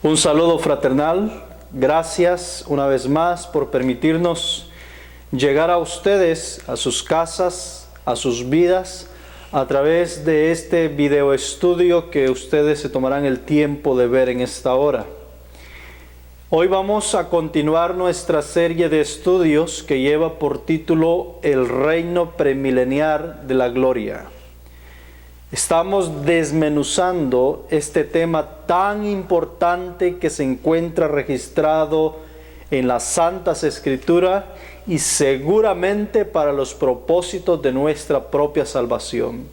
Un saludo fraternal. Gracias una vez más por permitirnos llegar a ustedes, a sus casas, a sus vidas, a través de este video estudio que ustedes se tomarán el tiempo de ver en esta hora. Hoy vamos a continuar nuestra serie de estudios que lleva por título El Reino Premilenial de la Gloria. Estamos desmenuzando este tema tan importante que se encuentra registrado en las Santas Escrituras y seguramente para los propósitos de nuestra propia salvación.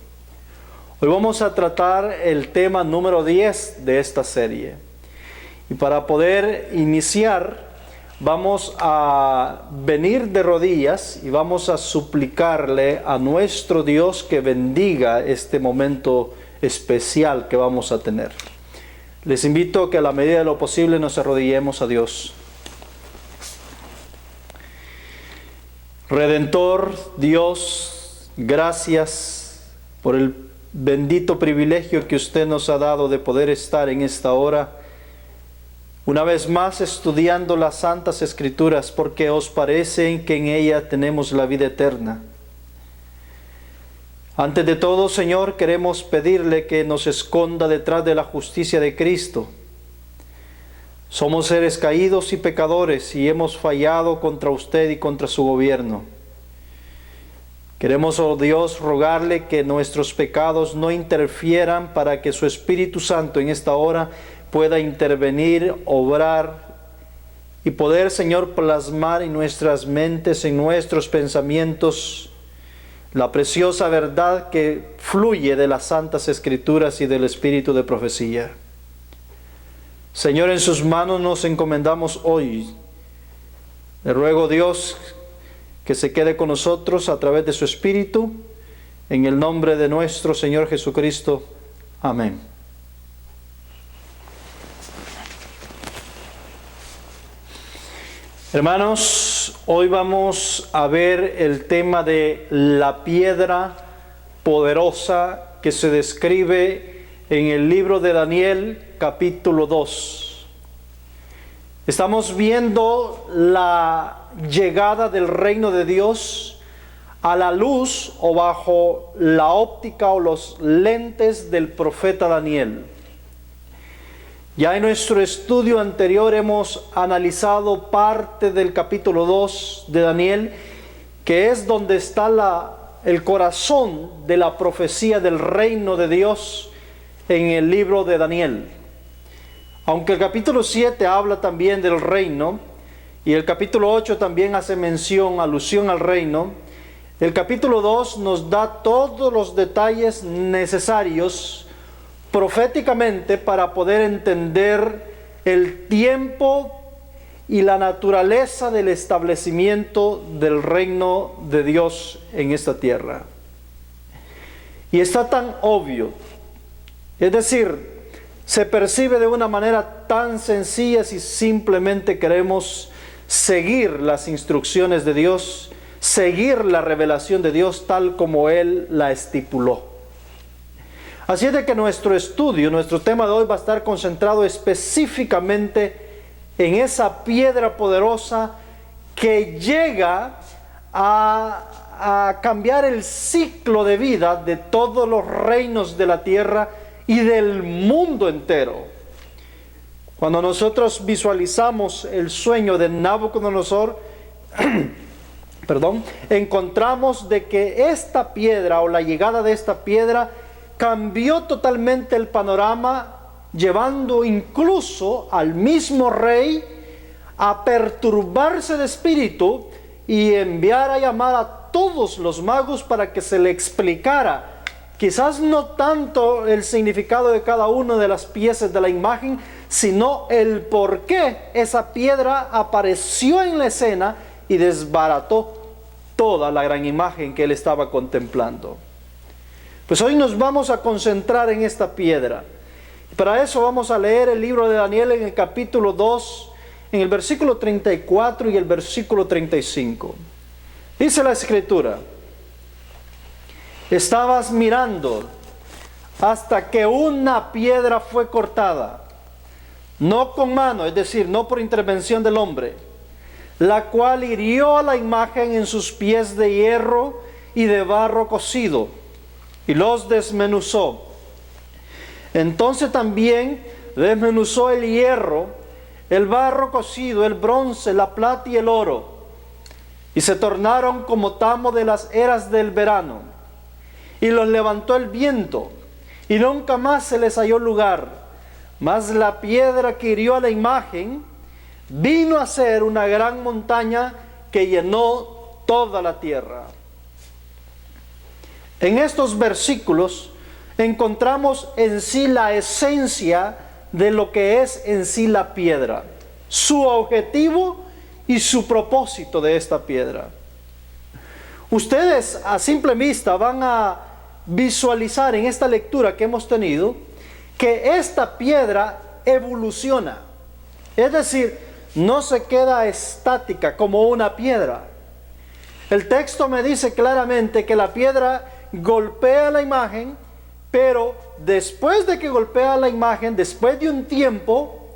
Hoy vamos a tratar el tema número 10 de esta serie. Y para poder iniciar, vamos a venir de rodillas y vamos a suplicarle a nuestro Dios que bendiga este momento especial que vamos a tener. Les invito a que a la medida de lo posible nos arrodillemos a Dios. Redentor, Dios, gracias por el bendito privilegio que usted nos ha dado de poder estar en esta hora una vez más estudiando las Santas Escrituras, porque os parece que en ella tenemos la vida eterna. Antes de todo, Señor, queremos pedirle que nos esconda detrás de la justicia de Cristo. Somos seres caídos y pecadores y hemos fallado contra usted y contra su gobierno. Queremos, oh Dios, rogarle que nuestros pecados no interfieran para que su Espíritu Santo en esta hora pueda intervenir, obrar y poder, Señor, plasmar en nuestras mentes, en nuestros pensamientos, la preciosa verdad que fluye de las Santas Escrituras y del Espíritu de profecía. Señor, en sus manos nos encomendamos hoy. Le ruego, Dios, que se quede con nosotros a través de su Espíritu, en el nombre de nuestro Señor Jesucristo. Amén. Hermanos, hoy vamos a ver el tema de la piedra poderosa que se describe en el libro de Daniel, capítulo 2. Estamos viendo la llegada del reino de Dios a la luz o bajo la óptica o los lentes del profeta Daniel. Ya en nuestro estudio anterior hemos analizado parte del capítulo 2 de Daniel, que es donde está el corazón de la profecía del reino de Dios en el libro de Daniel. Aunque el capítulo 7 habla también del reino, y el capítulo 8 también hace alusión al reino, el capítulo 2 nos da todos los detalles necesarios proféticamente para poder entender el tiempo y la naturaleza del establecimiento del reino de Dios en esta tierra. Y está tan obvio, es decir, se percibe de una manera tan sencilla si simplemente queremos seguir las instrucciones de Dios, seguir la revelación de Dios tal como Él la estipuló. Así es de que nuestro estudio, nuestro tema de hoy va a estar concentrado específicamente en esa piedra poderosa que llega a cambiar el ciclo de vida de todos los reinos de la tierra y del mundo entero. Cuando nosotros visualizamos el sueño de Nabucodonosor, encontramos de que esta piedra o la llegada de esta piedra cambió totalmente el panorama, llevando incluso al mismo rey a perturbarse de espíritu y enviar a llamar a todos los magos para que se le explicara, quizás no tanto el significado de cada una de las piezas de la imagen, sino el por qué esa piedra apareció en la escena y desbarató toda la gran imagen que él estaba contemplando. Pues hoy nos vamos a concentrar en esta piedra. Para eso vamos a leer el libro de Daniel en el capítulo 2, en el versículo 34 y el versículo 35. Dice la Escritura: estabas mirando hasta que una piedra fue cortada, no con mano, es decir, no por intervención del hombre, la cual hirió a la imagen en sus pies de hierro y de barro cocido, y los desmenuzó. Entonces también desmenuzó el hierro, el barro cocido, el bronce, la plata y el oro, y se tornaron como tamo de las eras del verano, y los levantó el viento, y nunca más se les halló lugar. Mas la piedra que hirió a la imagen vino a ser una gran montaña que llenó toda la tierra. En estos versículos encontramos en sí la esencia de lo que es en sí la piedra, su objetivo y su propósito de esta piedra. Ustedes a simple vista van a visualizar en esta lectura que hemos tenido que esta piedra evoluciona, es decir, no se queda estática como una piedra. El texto me dice claramente que la piedra golpea la imagen, pero después de que golpea la imagen, después de un tiempo,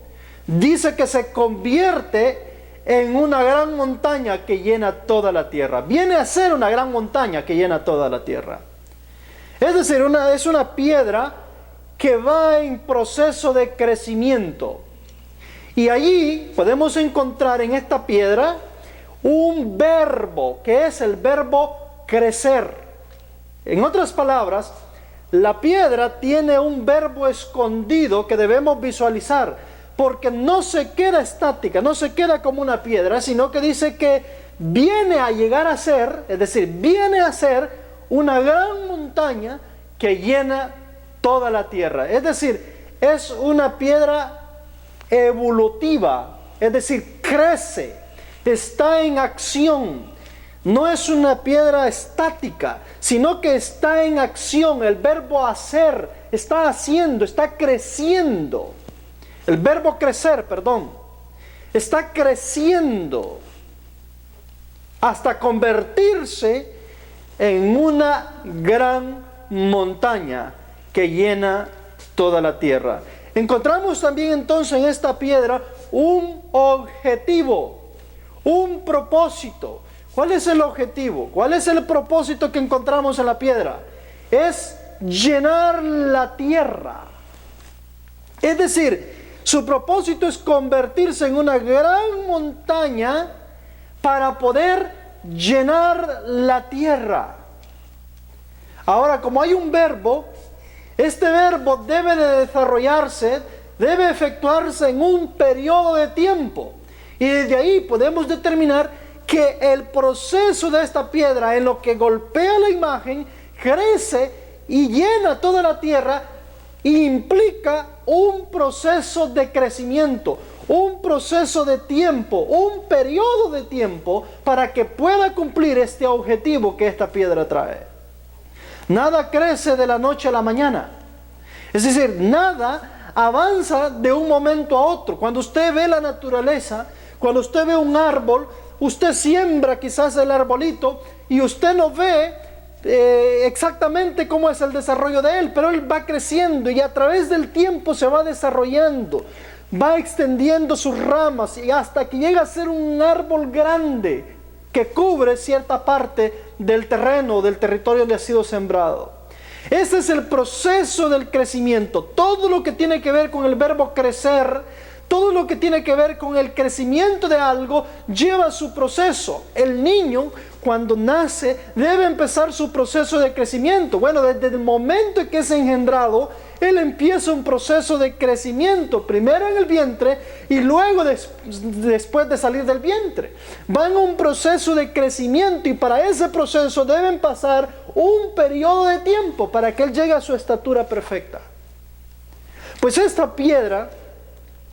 dice que se convierte en una gran montaña que llena toda la tierra. Viene a ser una gran montaña que llena toda la tierra. Es decir, es una piedra que va en proceso de crecimiento. Y allí podemos encontrar en esta piedra un verbo, que es el verbo crecer. En otras palabras, la piedra tiene un verbo escondido que debemos visualizar, porque no se queda estática, no se queda como una piedra, sino que dice que viene a llegar a ser, es decir, viene a ser una gran montaña que llena toda la tierra. Es decir, es una piedra evolutiva, es decir, crece, está en acción. No es una piedra estática, sino que está en acción. El verbo hacer, está haciendo, está creciendo. El verbo crecer, perdón, está creciendo hasta convertirse en una gran montaña que llena toda la tierra. Encontramos también entonces en esta piedra un objetivo, un propósito. ¿Cuál es el objetivo? ¿Cuál es el propósito que encontramos en la piedra? Es llenar la tierra. Es decir, su propósito es convertirse en una gran montaña para poder llenar la tierra. Ahora, como hay un verbo, este verbo debe de desarrollarse, debe efectuarse en un periodo de tiempo. Y desde ahí podemos determinar que el proceso de esta piedra, en lo que golpea la imagen, crece y llena toda la tierra, implica un proceso de crecimiento, un proceso de tiempo, un periodo de tiempo para que pueda cumplir este objetivo que esta piedra trae. Nada crece de la noche a la mañana. Es decir, nada avanza de un momento a otro. Cuando usted ve la naturaleza, cuando usted ve un árbol, usted siembra quizás el arbolito y usted no ve exactamente cómo es el desarrollo de él, pero él va creciendo y a través del tiempo se va desarrollando, va extendiendo sus ramas y hasta que llega a ser un árbol grande que cubre cierta parte del terreno, del territorio donde ha sido sembrado. Ese es el proceso del crecimiento. Todo lo que tiene que ver con el verbo crecer, todo lo que tiene que ver con el crecimiento de algo, lleva su proceso. El niño, cuando nace, debe empezar su proceso de crecimiento. Bueno, desde el momento en que es engendrado, él empieza un proceso de crecimiento, primero en el vientre y luego después de salir del vientre. Va en un proceso de crecimiento y para ese proceso deben pasar un periodo de tiempo para que él llegue a su estatura perfecta. Pues esta piedra,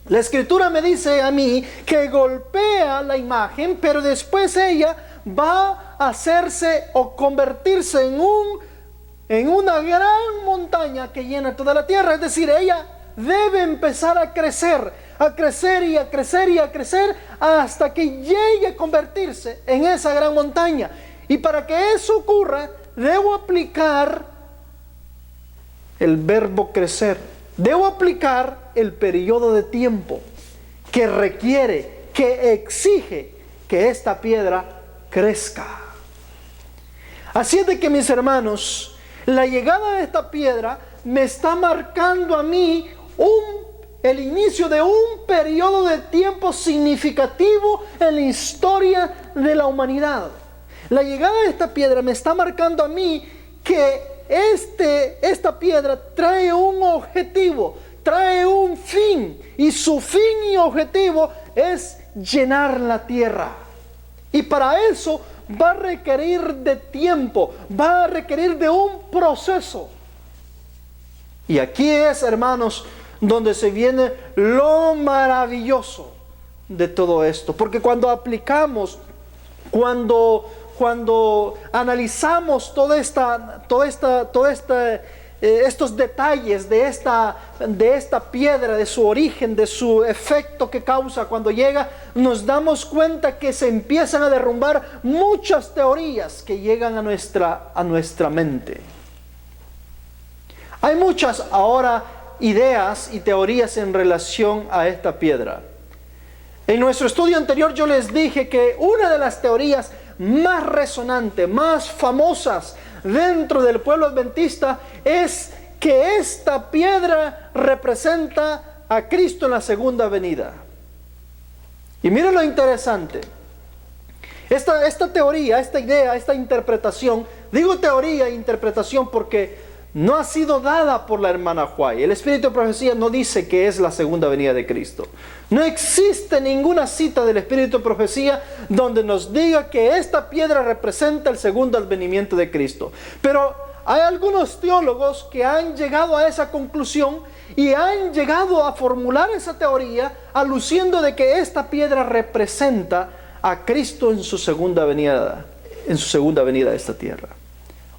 la Escritura me dice a mí que golpea la imagen, pero después ella va a hacerse o convertirse en una gran montaña que llena toda la tierra. Es decir, ella debe empezar a crecer y a crecer y a crecer hasta que llegue a convertirse en esa gran montaña. Y para que eso ocurra, debo aplicar el verbo crecer. Debo aplicar el periodo de tiempo que requiere, que exige que esta piedra crezca. Así es de que, mis hermanos, la llegada de esta piedra me está marcando a mí el inicio de un periodo de tiempo significativo en la historia de la humanidad. La llegada de esta piedra me está marcando a mí que esta piedra trae un objetivo, trae un fin, y su fin y objetivo es llenar la tierra. Y para eso va a requerir de tiempo, va a requerir de un proceso. Y aquí es, hermanos, donde se viene lo maravilloso de todo esto. Porque cuando aplicamos, cuando analizamos estos detalles de esta piedra, de su origen, de su efecto que causa cuando llega, nos damos cuenta que se empiezan a derrumbar muchas teorías que llegan a nuestra mente. Hay muchas ahora ideas y teorías en relación a esta piedra. En nuestro estudio anterior yo les dije que una de las teorías más resonantes, más famosas dentro del pueblo adventista es que esta piedra representa a Cristo en la segunda venida. Y miren lo interesante. Esta teoría, esta idea, esta interpretación, digo teoría e interpretación porque no ha sido dada por la hermana White. El Espíritu de Profecía no dice que es la segunda venida de Cristo. No existe ninguna cita del Espíritu de Profecía donde nos diga que esta piedra representa el segundo advenimiento de Cristo. Pero hay algunos teólogos que han llegado a esa conclusión y han llegado a formular esa teoría aluciendo de que esta piedra representa a Cristo en su segunda venida a esta tierra.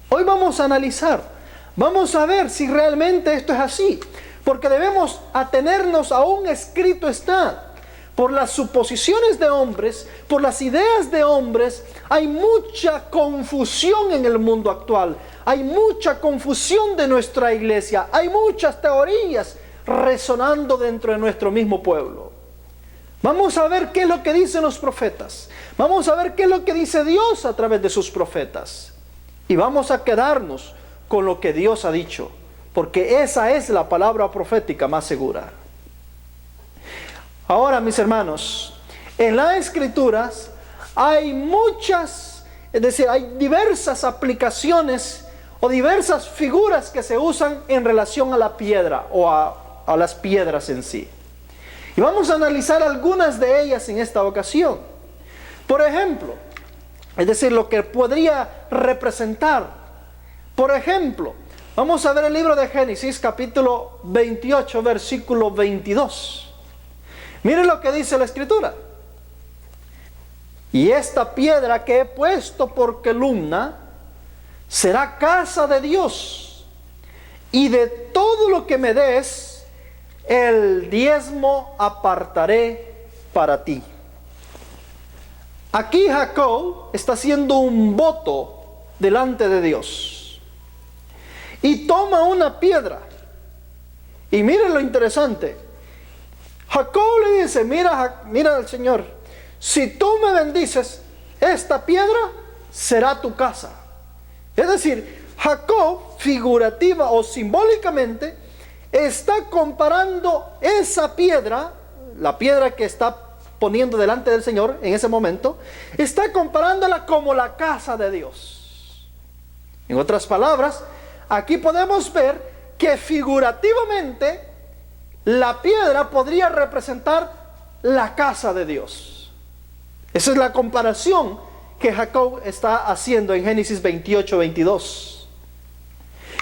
Hoy vamos a analizar. Vamos a ver si realmente esto es así, porque debemos atenernos a un escrito está. Por las suposiciones de hombres, por las ideas de hombres, hay mucha confusión en el mundo actual. Hay mucha confusión de nuestra iglesia. Hay muchas teorías resonando dentro de nuestro mismo pueblo. Vamos a ver qué es lo que dicen los profetas. Vamos a ver qué es lo que dice Dios a través de sus profetas. Y vamos a quedarnos con lo que Dios ha dicho, porque esa es la palabra profética más segura. Ahora, mis hermanos, en las Escrituras hay hay diversas aplicaciones o diversas figuras que se usan en relación a la piedra o a las piedras en sí. Y vamos a analizar algunas de ellas en esta ocasión. Por ejemplo, lo que podría representar. Por ejemplo, vamos a ver el libro de Génesis, capítulo 28, versículo 22. Miren lo que dice la Escritura. Y esta piedra que he puesto por columna será casa de Dios, y de todo lo que me des, el diezmo apartaré para ti. Aquí Jacob está haciendo un voto delante de Dios. Y toma una piedra. Y miren lo interesante. Jacob le dice, mira al Señor, si tú me bendices, esta piedra será tu casa. Es decir, Jacob figurativa o simbólicamente está comparando esa piedra, la piedra que está poniendo delante del Señor en ese momento, está comparándola como la casa de Dios. En otras palabras, aquí podemos ver que figurativamente la piedra podría representar la casa de Dios. Esa es la comparación que Jacob está haciendo en Génesis 28, 22.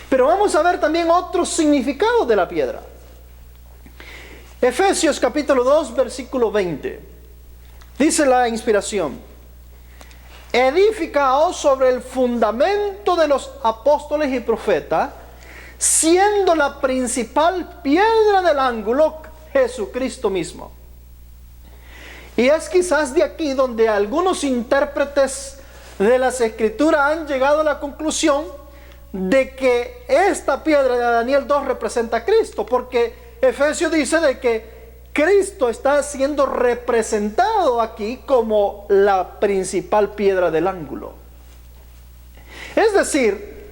Pero vamos a ver también otros significados de la piedra. Efesios capítulo 2, versículo 20. Dice la inspiración: edificaos sobre el fundamento de los apóstoles y profetas, siendo la principal piedra del ángulo Jesucristo mismo. Y es quizás de aquí donde algunos intérpretes de las Escrituras han llegado a la conclusión de que esta piedra de Daniel 2 representa a Cristo, porque Efesios dice de que Cristo está siendo representado aquí como la principal piedra del ángulo. Es decir,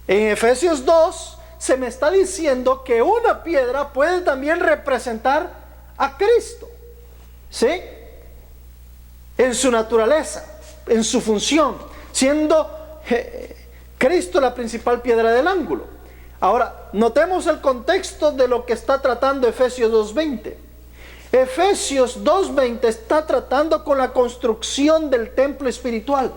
en Efesios 2 se me está diciendo que una piedra puede también representar a Cristo, ¿sí? En su naturaleza, en su función, siendo Cristo la principal piedra del ángulo. Ahora, notemos el contexto de lo que está tratando Efesios 2:20. Efesios 2:20 está tratando con la construcción del templo espiritual,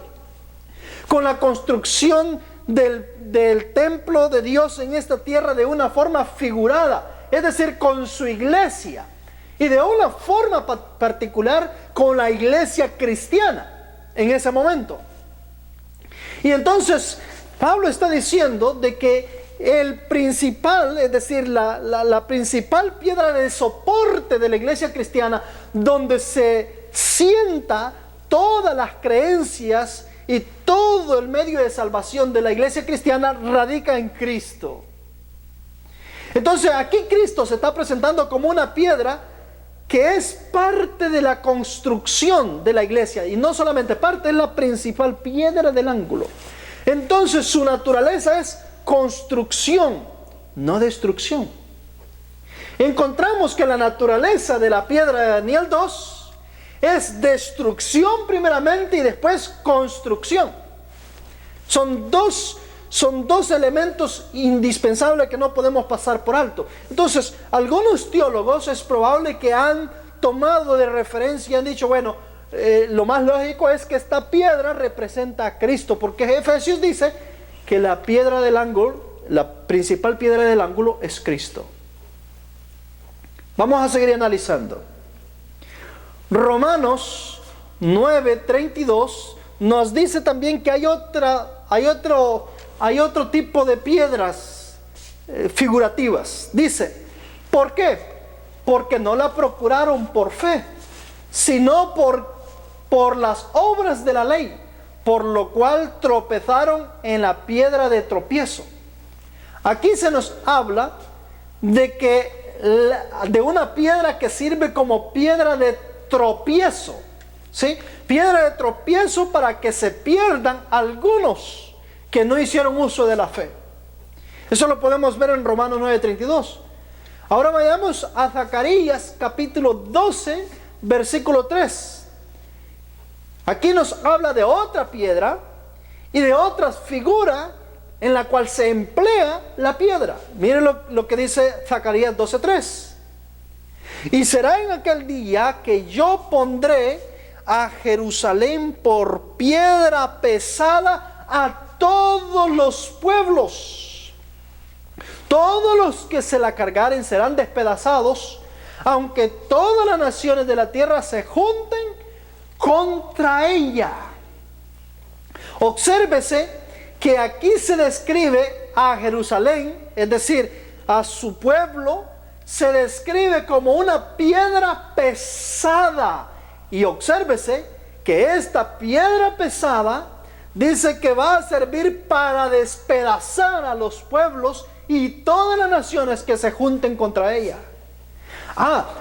con la construcción del templo de Dios en esta tierra de una forma figurada, es decir, con su iglesia, y de una forma particular con la iglesia cristiana en ese momento. Y entonces Pablo está diciendo de que el principal, es decir, la principal piedra de soporte de la iglesia cristiana, donde se sienta todas las creencias y todo el medio de salvación de la iglesia cristiana, radica en Cristo. Entonces aquí Cristo se está presentando como una piedra que es parte de la construcción de la iglesia, y no solamente parte, es la principal piedra del ángulo. Entonces su naturaleza es construcción, no destrucción. Encontramos que la naturaleza de la piedra de Daniel 2 es destrucción primeramente y después construcción. Son dos elementos indispensables que no podemos pasar por alto. Entonces, algunos teólogos es probable que han tomado de referencia y han dicho, bueno, lo más lógico es que esta piedra representa a Cristo, porque Efesios dice que la piedra del ángulo, la principal piedra del ángulo es Cristo. Vamos a seguir analizando. Romanos 9:32 nos dice también que hay otro tipo de piedras figurativas. Dice, ¿por qué? Porque no la procuraron por fe, sino por las obras de la ley, por lo cual tropezaron en la piedra de tropiezo. Aquí se nos habla de una piedra que sirve como piedra de tropiezo, ¿sí? Piedra de tropiezo para que se pierdan algunos que no hicieron uso de la fe. Eso lo podemos ver en Romanos 9:32. Ahora vayamos a Zacarías capítulo 12, versículo 3. Aquí nos habla de otra piedra y de otra figura en la cual se emplea la piedra. Miren lo que dice Zacarías 12:3. Y será en aquel día que yo pondré a Jerusalén por piedra pesada a todos los pueblos. Todos los que se la cargaren serán despedazados, aunque todas las naciones de la tierra se junten contra ella. Obsérvese que aquí se describe a Jerusalén, es decir, a su pueblo, se describe como una piedra pesada. Y obsérvese que esta piedra pesada dice que va a servir para despedazar a los pueblos y todas las naciones que se junten contra ella.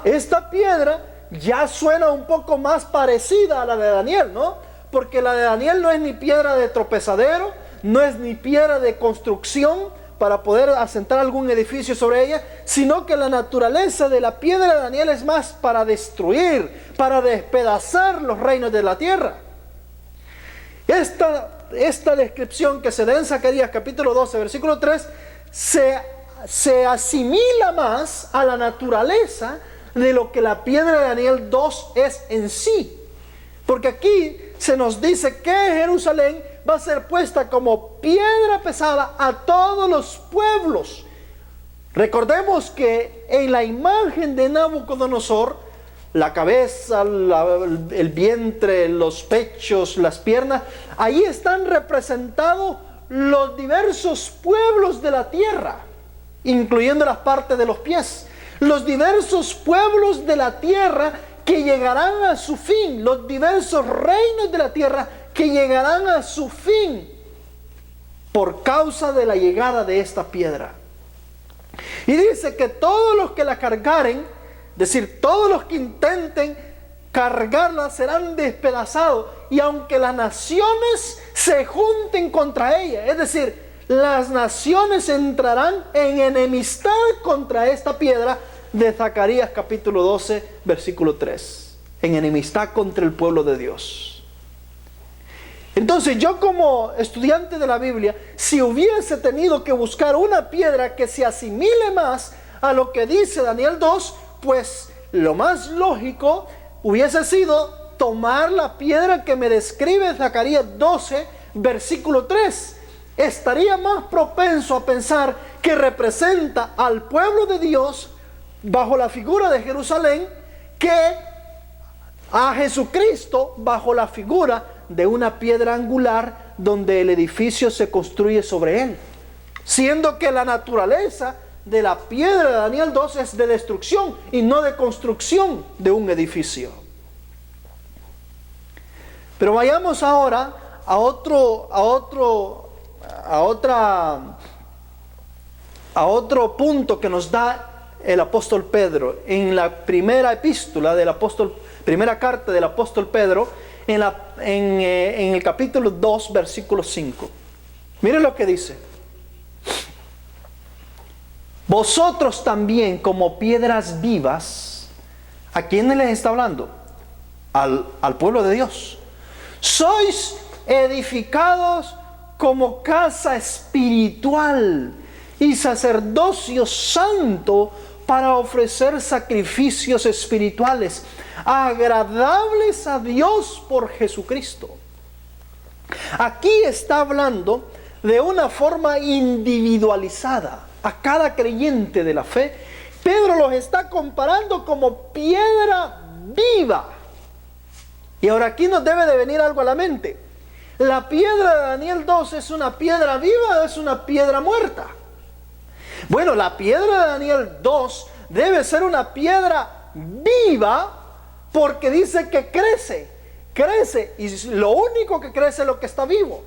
Esta piedra ya suena un poco más parecida a la de Daniel, ¿no? Porque la de Daniel no es ni piedra de tropezadero, no es ni piedra de construcción para poder asentar algún edificio sobre ella, sino que la naturaleza de la piedra de Daniel es más para destruir, para despedazar los reinos de la tierra. Esta descripción que se da en Zacarías capítulo 12, versículo 3, se asimila más a la naturaleza de lo que la piedra de Daniel 2 es en sí. Porque aquí se nos dice que Jerusalén va a ser puesta como piedra pesada a todos los pueblos. Recordemos que en la imagen de Nabucodonosor, la cabeza, el vientre, los pechos, las piernas, ahí están representados los diversos pueblos de la tierra, incluyendo las partes de los pies. Los diversos pueblos de la tierra que llegarán a su fin, los diversos reinos de la tierra que llegarán a su fin por causa de la llegada de esta piedra. Y dice que todos los que la cargaren, es decir, todos los que intenten cargarla serán despedazados. Y aunque las naciones se junten contra ella, es decir, las naciones entrarán en enemistad contra esta piedra, de Zacarías capítulo 12, versículo 3. En enemistad contra el pueblo de Dios. Entonces yo, como estudiante de la Biblia, si hubiese tenido que buscar una piedra que se asimile más a lo que dice Daniel 2, pues lo más lógico hubiese sido tomar la piedra que me describe Zacarías 12, versículo 3. Estaría más propenso a pensar que representa al pueblo de Dios bajo la figura de Jerusalén, que a Jesucristo bajo la figura de una piedra angular donde el edificio se construye sobre él, siendo que la naturaleza de la piedra de Daniel 2 es de destrucción y no de construcción de un edificio. Pero vayamos ahora a otro punto que nos da el apóstol Pedro en la primera epístola del apóstol, primera carta del apóstol Pedro, en el capítulo 2, versículo 5. Miren lo que dice: vosotros también, como piedras vivas. ¿A quiénes les está hablando? Al pueblo de Dios. Sois edificados como casa espiritual y sacerdocio santo para ofrecer sacrificios espirituales agradables a Dios por Jesucristo. Aquí está hablando de una forma individualizada a cada creyente de la fe. Pedro los está comparando como piedra viva. Y ahora aquí nos debe de venir algo a la mente. ¿La piedra de Daniel 2 es una piedra viva o es una piedra muerta? Bueno, la piedra de Daniel 2 debe ser una piedra viva, porque dice que crece, y lo único que crece es lo que está vivo.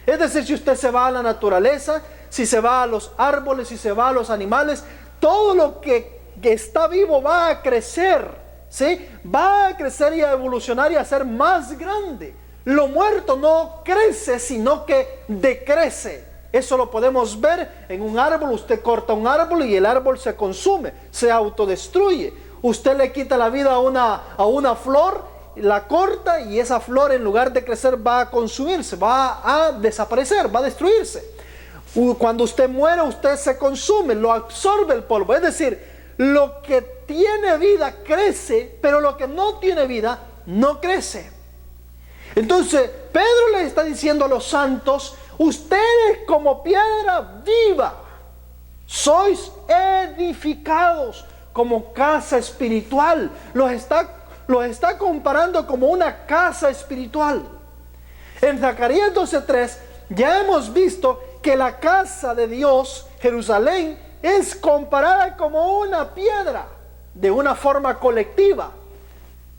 Es decir, si usted se va a la naturaleza, si se va a los árboles, si se va a los animales, todo lo que está vivo va a crecer, ¿sí? Va a crecer y a evolucionar y a ser más grande. Lo muerto no crece, sino que decrece. Eso lo podemos ver en un árbol. Usted corta un árbol y el árbol se consume, se autodestruye. Usted le quita la vida a una flor, la corta y esa flor, en lugar de crecer, va a consumirse, va a desaparecer, va a destruirse. Cuando usted muere, usted se consume, lo absorbe el polvo. Es decir, lo que tiene vida crece, pero lo que no tiene vida no crece. Entonces Pedro le está diciendo a los santos: ustedes, como piedra viva, sois edificados como casa espiritual. Los está comparando como una casa espiritual. En Zacarías 12:3 ya hemos visto que la casa de Dios, Jerusalén, es comparada como una piedra de una forma colectiva.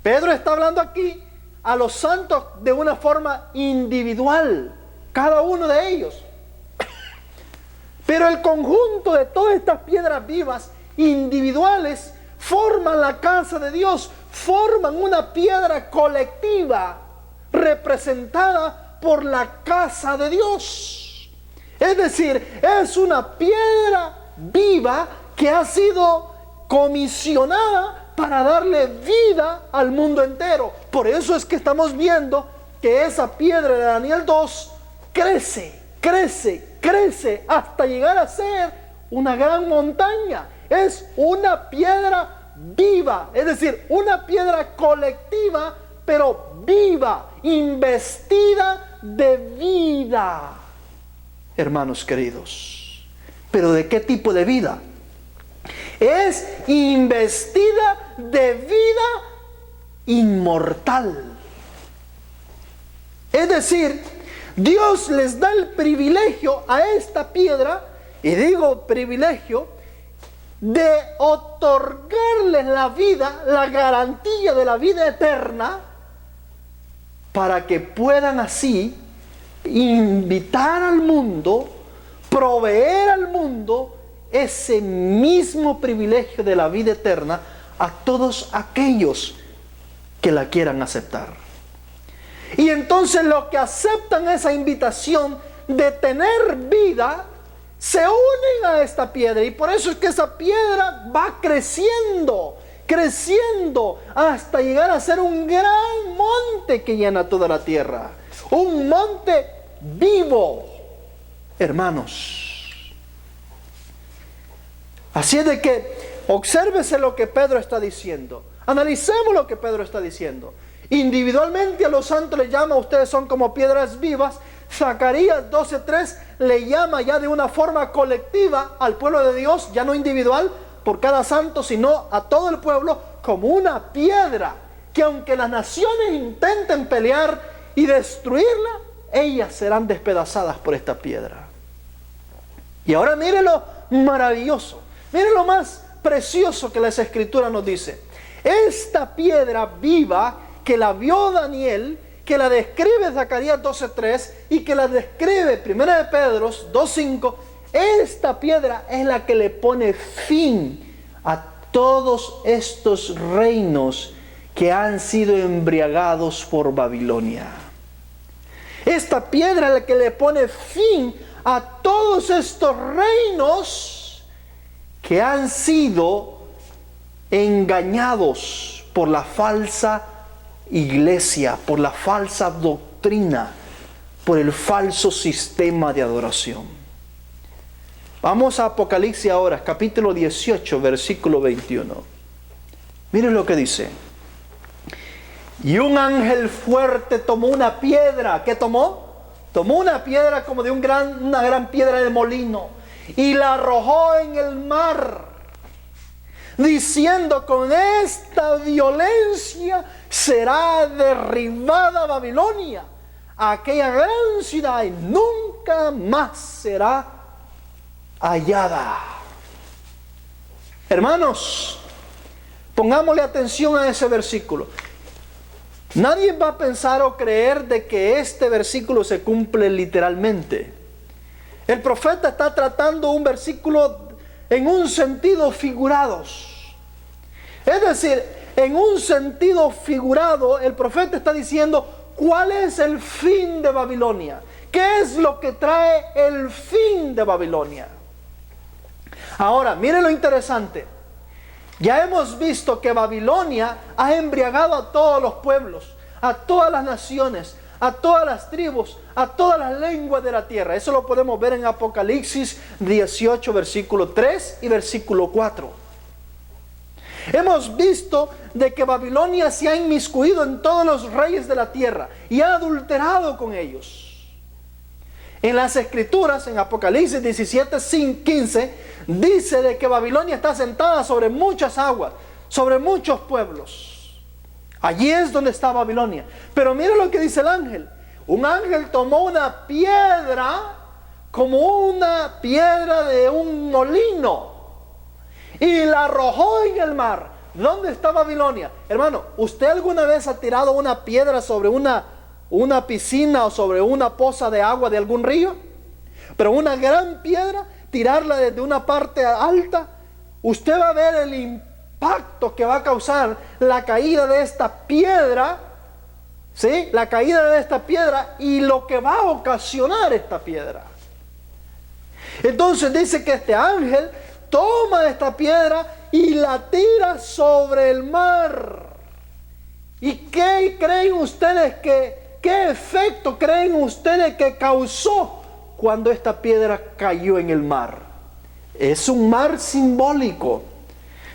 Pedro está hablando aquí a los santos de una forma individual, cada uno de ellos. Pero el conjunto de todas estas piedras vivas individuales forman la casa de Dios, forman una piedra colectiva representada por la casa de Dios. Es decir, es una piedra viva que ha sido comisionada para darle vida al mundo entero. Por eso es que estamos viendo que esa piedra de Daniel 2 crece hasta llegar a ser una gran montaña. Es una piedra viva, es decir, una piedra colectiva, pero viva, investida de vida. Hermanos queridos, ¿pero de qué tipo de vida? Es investida de vida inmortal. Es decir, Dios les da el privilegio a esta piedra, y digo privilegio, de otorgarles la vida, la garantía de la vida eterna, para que puedan así invitar al mundo, proveer al mundo ese mismo privilegio de la vida eterna a todos aquellos que la quieran aceptar. Y entonces los que aceptan esa invitación de tener vida, se unen a esta piedra. Y por eso es que esa piedra va creciendo, creciendo, hasta llegar a ser un gran monte que llena toda la tierra. Un monte vivo, hermanos. Así es de que obsérvese lo que Pedro está diciendo. Analicemos lo que Pedro está diciendo. Individualmente a los santos les llama, ustedes son como piedras vivas. Zacarías 12:3 le llama ya de una forma colectiva al pueblo de Dios, ya no individual por cada santo, sino a todo el pueblo como una piedra, que aunque las naciones intenten pelear y destruirla, ellas serán despedazadas por esta piedra. Y ahora mire lo maravilloso, mire lo más precioso que las Escrituras nos dice. Esta piedra viva que la vio Daniel, que la describe Zacarías 12:3 y que la describe 1 de Pedro 2:5, esta piedra es la que le pone fin a todos estos reinos que han sido embriagados por Babilonia. Esta piedra es la que le pone fin a todos estos reinos que han sido engañados por la falsa iglesia, por la falsa doctrina, por el falso sistema de adoración. Vamos a Apocalipsis ahora, capítulo 18, versículo 21. Miren lo que dice. Y un ángel fuerte tomó una piedra. ¿Qué tomó? Tomó una piedra como de una gran piedra de molino y la arrojó en el mar, diciendo: con esta violencia será derribada Babilonia, aquella gran ciudad, y nunca más será hallada. Hermanos, pongámosle atención a ese versículo. Nadie va a pensar o creer de que este versículo se cumple literalmente. El profeta está tratando un versículo en un sentido figurado. Es decir, en un sentido figurado, el profeta está diciendo cuál es el fin de Babilonia. ¿Qué es lo que trae el fin de Babilonia? Ahora, miren lo interesante. Ya hemos visto que Babilonia ha embriagado a todos los pueblos, a todas las naciones, a todas las tribus, a todas las lenguas de la tierra. Eso lo podemos ver en Apocalipsis 18, versículo 3 y versículo 4. Hemos visto de que Babilonia se ha inmiscuido en todos los reyes de la tierra y ha adulterado con ellos. En las Escrituras, en Apocalipsis 17:15, dice de que Babilonia está sentada sobre muchas aguas, sobre muchos pueblos. Allí es donde está Babilonia. Pero mira lo que dice el ángel. Un ángel tomó una piedra, como una piedra de un molino, y la arrojó en el mar. ¿Dónde está Babilonia? Hermano, ¿usted alguna vez ha tirado una piedra sobre una piscina o sobre una poza de agua de algún río? Pero una gran piedra, tirarla desde una parte alta, usted va a ver el impacto que va a causar la caída de esta piedra, ¿sí? La caída de esta piedra y lo que va a ocasionar esta piedra. Entonces dice que este ángel toma esta piedra y la tira sobre el mar. ¿Y qué creen ustedes qué efecto creen ustedes que causó cuando esta piedra cayó en el mar? Es un mar simbólico,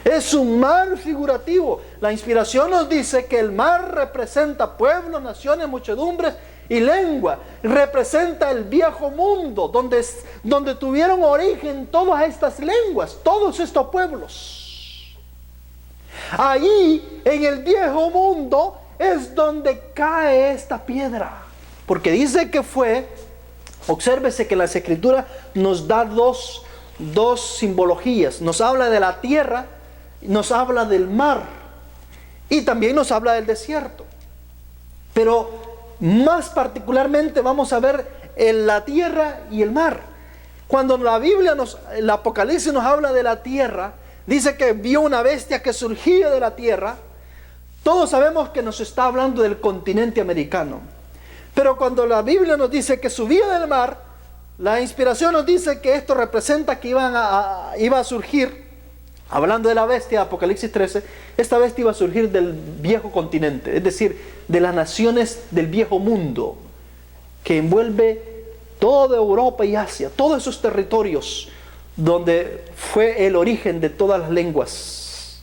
es un mar figurativo. La inspiración nos dice que el mar representa pueblos, naciones, muchedumbres y lengua. Representa el viejo mundo, donde tuvieron origen todas estas lenguas, todos estos pueblos. Ahí, en el viejo mundo, es donde cae esta piedra. Porque dice que obsérvese que las Escrituras nos da dos simbologías. Nos habla de la tierra, nos habla del mar, y también nos habla del desierto. Pero más particularmente vamos a ver la tierra y el mar. Cuando la Biblia el Apocalipsis nos habla de la tierra, dice que vio una bestia que surgía de la tierra. Todos sabemos que nos está hablando del continente americano. Pero cuando la Biblia nos dice que subía del mar, la inspiración nos dice que esto representa que iba a surgir, hablando de la bestia, Apocalipsis 13, esta bestia iba a surgir del viejo continente, es decir, de las naciones del viejo mundo, que envuelve toda Europa y Asia, todos esos territorios donde fue el origen de todas las lenguas.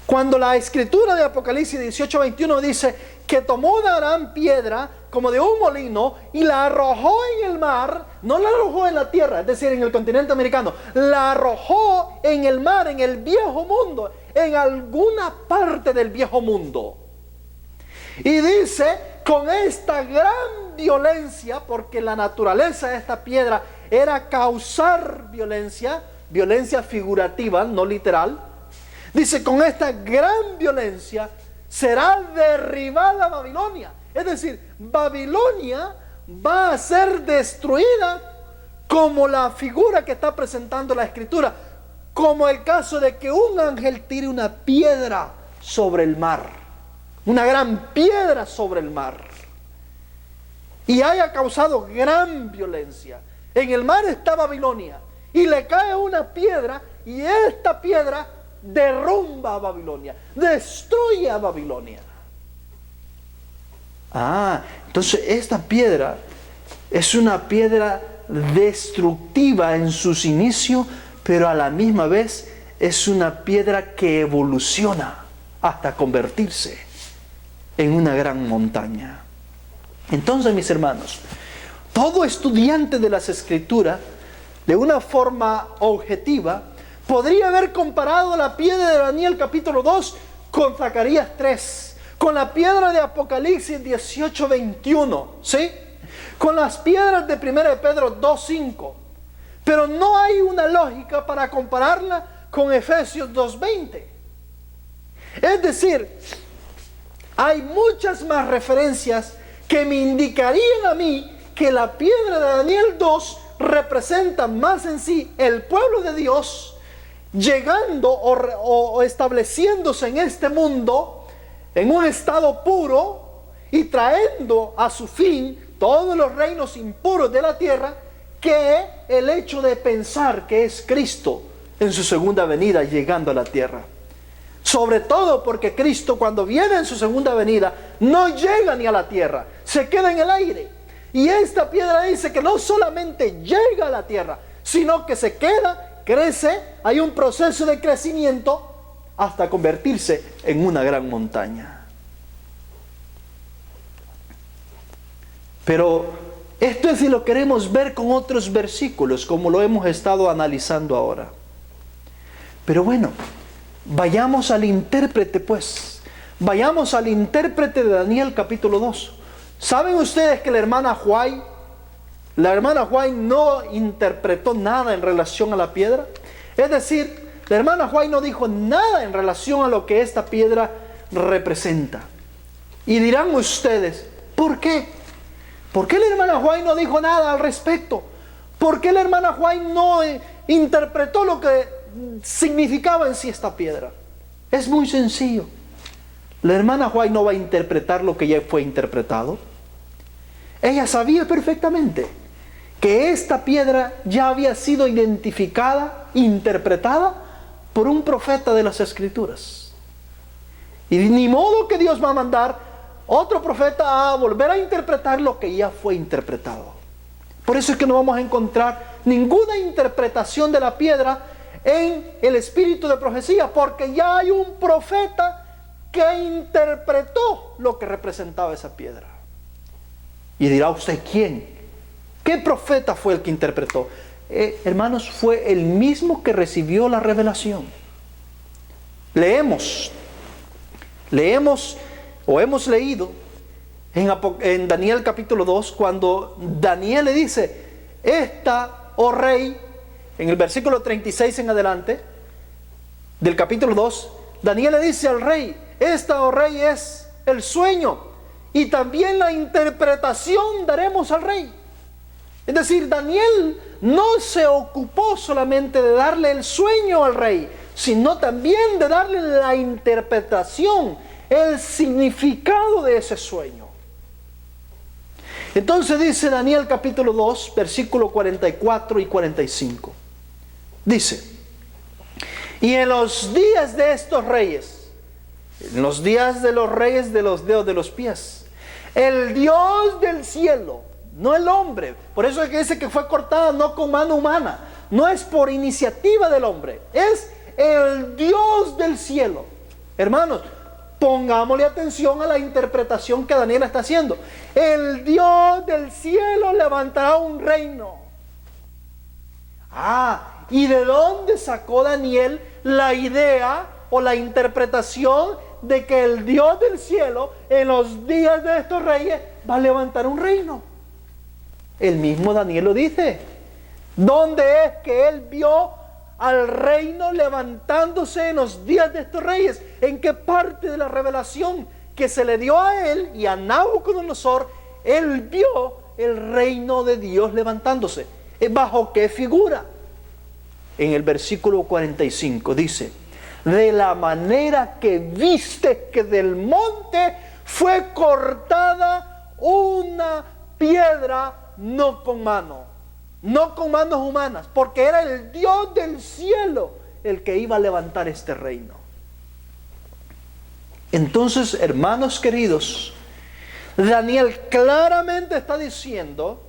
Cuando la escritura de Apocalipsis 18:21 dice que tomó una gran piedra como de un molino y la arrojó en el mar, no la arrojó en la tierra, es decir, en el continente americano, la arrojó en el mar, en el viejo mundo, en alguna parte del viejo mundo. Y dice, con esta gran violencia, porque la naturaleza de esta piedra era causar violencia, violencia figurativa, no literal. Dice, con esta gran violencia será derribada Babilonia. Es decir, Babilonia va a ser destruida como la figura que está presentando la Escritura, como el caso de que un ángel tire una piedra sobre el mar. Una gran piedra sobre el mar. Y haya causado gran violencia. En el mar está Babilonia. Y le cae una piedra. Y esta piedra derrumba a Babilonia. Destruye a Babilonia. Entonces esta piedra es una piedra destructiva en sus inicios. Pero a la misma vez es una piedra que evoluciona hasta convertirse en una gran montaña. Entonces, mis hermanos, todo estudiante de las Escrituras, de una forma objetiva, podría haber comparado la piedra de Daniel capítulo 2 con Zacarías 3, con la piedra de Apocalipsis 18:21, ¿sí? Con las piedras de 1 de Pedro 2:5. Pero no hay una lógica para compararla con Efesios 2:20. Es decir, hay muchas más referencias que me indicarían a mí que la piedra de Daniel 2 representa más en sí el pueblo de Dios llegando o estableciéndose en este mundo en un estado puro y trayendo a su fin todos los reinos impuros de la tierra, que el hecho de pensar que es Cristo en su segunda venida llegando a la tierra. Sobre todo porque Cristo, cuando viene en su segunda venida, no llega ni a la tierra, se queda en el aire. Y esta piedra dice que no solamente llega a la tierra, sino que se queda, crece, hay un proceso de crecimiento hasta convertirse en una gran montaña. Pero esto es si lo queremos ver con otros versículos, como lo hemos estado analizando ahora. Pero bueno, vayamos al intérprete pues. Vayamos al intérprete de Daniel capítulo 2. ¿Saben ustedes que la hermana White no interpretó nada en relación a la piedra? Es decir, la hermana White no dijo nada en relación a lo que esta piedra representa. Y dirán ustedes, ¿por qué? ¿Por qué la hermana White no dijo nada al respecto? ¿Por qué la hermana White no interpretó lo que significaba en sí esta piedra? Es muy sencillo. La hermana White no va a interpretar lo que ya fue interpretado. Ella sabía perfectamente que esta piedra ya había sido identificada, interpretada por un profeta de las Escrituras. Y ni modo que Dios va a mandar otro profeta a volver a interpretar lo que ya fue interpretado. Por eso es que no vamos a encontrar ninguna interpretación de la piedra en el espíritu de profecía, porque ya hay un profeta que interpretó lo que representaba esa piedra. Y dirá usted, ¿quién? ¿Qué profeta fue el que interpretó? Hermanos, fue el mismo que recibió la revelación. Leemos o hemos leído en Daniel capítulo 2, cuando Daniel le dice, esta, oh rey, en el versículo 36 en adelante, del capítulo 2, Daniel le dice al rey, esta, oh rey, es el sueño, y también la interpretación daremos al rey. Es decir, Daniel no se ocupó solamente de darle el sueño al rey, sino también de darle la interpretación, el significado de ese sueño. Entonces dice Daniel capítulo 2, versículo 44 y 45. Dice: y en los días de estos reyes, en los días de los reyes de los dedos de los pies, el Dios del cielo, no el hombre, por eso es que dice que fue cortada no con mano humana, no es por iniciativa del hombre, es el Dios del cielo. Hermanos, pongámosle atención a la interpretación que Daniel está haciendo. El Dios del cielo levantará un reino. ¿Y de dónde sacó Daniel la idea o la interpretación de que el Dios del cielo en los días de estos reyes va a levantar un reino? El mismo Daniel lo dice. ¿Dónde es que él vio al reino levantándose en los días de estos reyes? ¿En qué parte de la revelación que se le dio a él y a Nabucodonosor él vio el reino de Dios levantándose? ¿Bajo qué figura? En el versículo 45 dice: de la manera que viste que del monte fue cortada una piedra, no con manos humanas, porque era el Dios del cielo el que iba a levantar este reino. Entonces, hermanos queridos, Daniel claramente está diciendo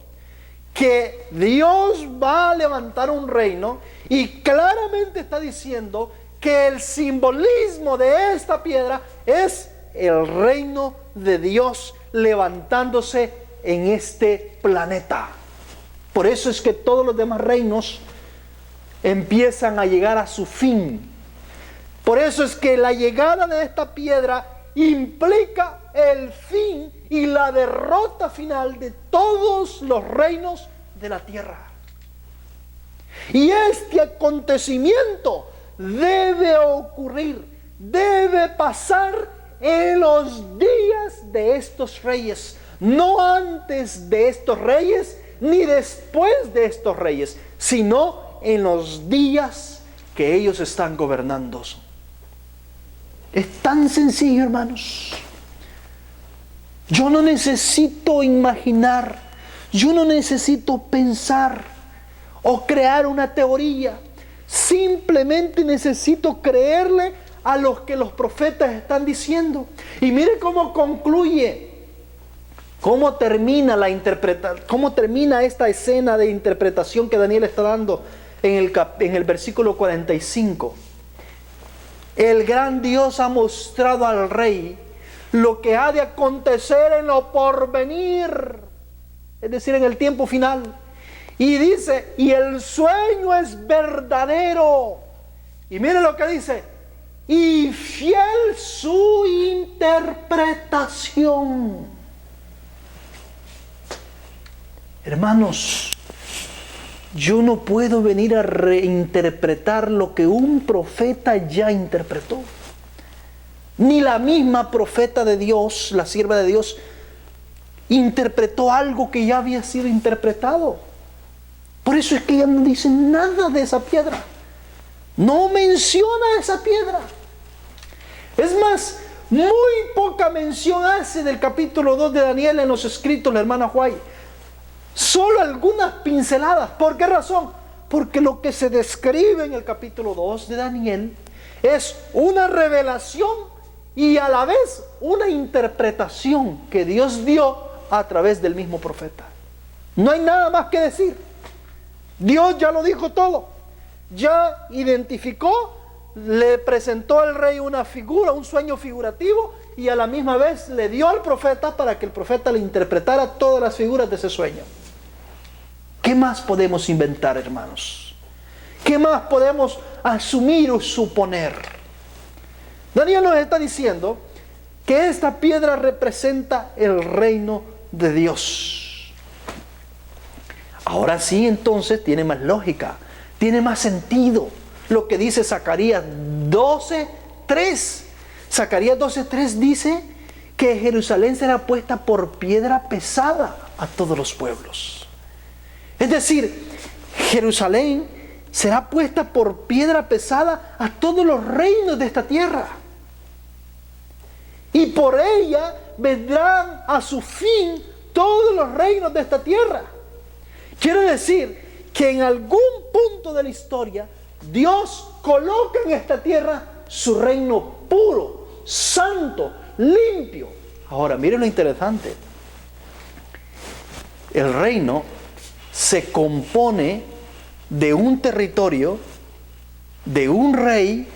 que Dios va a levantar un reino, y claramente está diciendo que el simbolismo de esta piedra es el reino de Dios levantándose en este planeta. Por eso es que todos los demás reinos empiezan a llegar a su fin. Por eso es que la llegada de esta piedra implica el fin y la derrota final de todos los reinos de la tierra. Y este acontecimiento debe ocurrir, debe pasar en los días de estos reyes, no antes de estos reyes ni después de estos reyes, sino en los días que ellos están gobernando. Es tan sencillo, hermanos. Yo no necesito imaginar, yo no necesito pensar o crear una teoría. Simplemente necesito creerle a lo que los profetas están diciendo. Y mire cómo concluye, cómo termina cómo termina esta escena de interpretación que Daniel está dando en el versículo 45. El gran Dios ha mostrado al rey lo que ha de acontecer en lo porvenir, es decir, en el tiempo final. Y dice, y el sueño es verdadero. Y mire lo que dice: y fiel su interpretación. Hermanos, yo no puedo venir a reinterpretar lo que un profeta ya interpretó. Ni la misma profeta de Dios, la sierva de Dios, interpretó algo que ya había sido interpretado. Por eso es que ella no dice nada de esa piedra. No menciona esa piedra. Es más, muy poca mención hace del capítulo 2 de Daniel en los escritos de la hermana White. Solo algunas pinceladas. ¿Por qué razón? Porque lo que se describe en el capítulo 2 de Daniel es una revelación y a la vez una interpretación que Dios dio a través del mismo profeta. No hay nada más que decir. Dios ya lo dijo todo. Ya identificó, le presentó al rey una figura, un sueño figurativo, y a la misma vez le dio al profeta para que el profeta le interpretara todas las figuras de ese sueño. ¿Qué más podemos inventar, hermanos? ¿Qué más podemos asumir o suponer? Daniel nos está diciendo que esta piedra representa el reino de Dios. Ahora sí, entonces tiene más lógica, tiene más sentido lo que dice Zacarías 12:3. Zacarías 12:3 dice que Jerusalén será puesta por piedra pesada a todos los pueblos. Es decir, Jerusalén será puesta por piedra pesada a todos los reinos de esta tierra. Y por ella vendrán a su fin todos los reinos de esta tierra. Quiere decir que en algún punto de la historia Dios coloca en esta tierra su reino puro, santo, limpio. Ahora, miren lo interesante. El reino se compone de un territorio, de un rey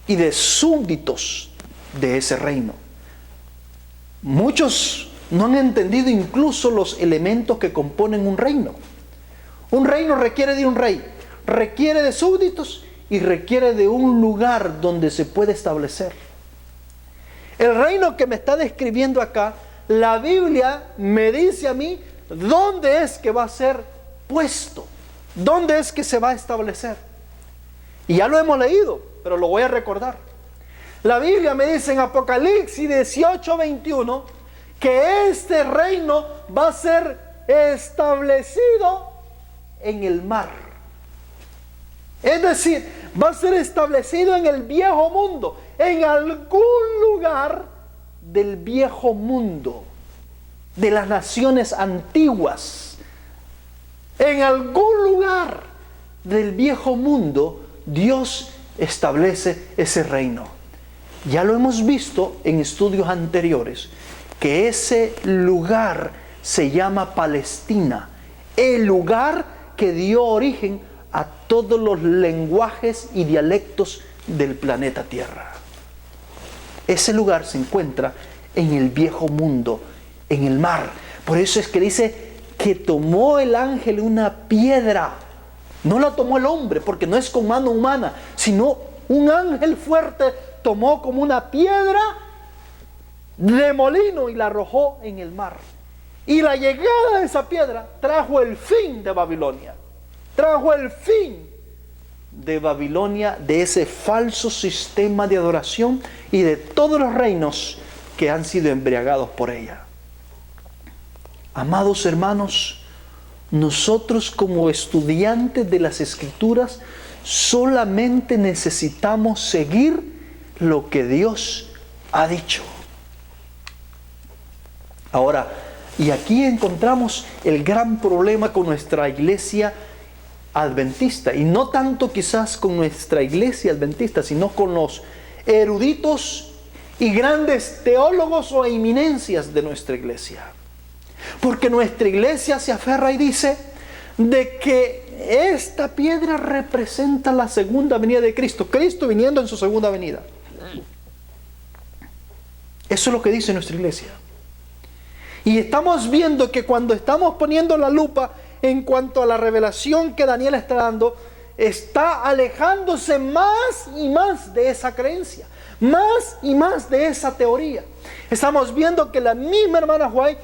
y de súbditos de ese reino. Muchos no han entendido incluso los elementos que componen un reino. Un reino requiere de un rey, requiere de súbditos y requiere de un lugar donde se puede establecer. El reino que me está describiendo acá, la Biblia me dice a mí dónde es que va a ser puesto, dónde es que se va a establecer. Y ya lo hemos leído, pero lo voy a recordar. La Biblia me dice en Apocalipsis 18:21 que este reino va a ser establecido en el mar. Es decir, va a ser establecido en el viejo mundo, en algún lugar del viejo mundo, de las naciones antiguas. En algún lugar del viejo mundo, Dios establece ese reino. Ya lo hemos visto en estudios anteriores, que ese lugar se llama Palestina, el lugar que dio origen a todos los lenguajes y dialectos del planeta Tierra. Ese lugar se encuentra en el viejo mundo, en el mar. Por eso es que dice que tomó el ángel una piedra. No la tomó el hombre, porque no es con mano humana, sino un ángel fuerte tomó como una piedra de molino y la arrojó en el mar. Y la llegada de esa piedra trajo el fin de Babilonia. Trajo el fin de Babilonia, de ese falso sistema de adoración y de todos los reinos que han sido embriagados por ella. Amados hermanos, nosotros como estudiantes de las Escrituras solamente necesitamos seguir lo que Dios ha dicho. Ahora, y aquí encontramos el gran problema con nuestra iglesia adventista, y no tanto quizás con nuestra iglesia adventista, sino con los eruditos y grandes teólogos o eminencias de nuestra iglesia. Porque nuestra iglesia se aferra y dice de que esta piedra representa la segunda venida de Cristo, Cristo viniendo en su segunda venida. Eso es lo que dice nuestra iglesia. Y estamos viendo que cuando estamos poniendo la lupa en cuanto a la revelación que Daniel está dando, está alejándose más y más de esa creencia, más y más de esa teoría. Estamos viendo que la misma hermana White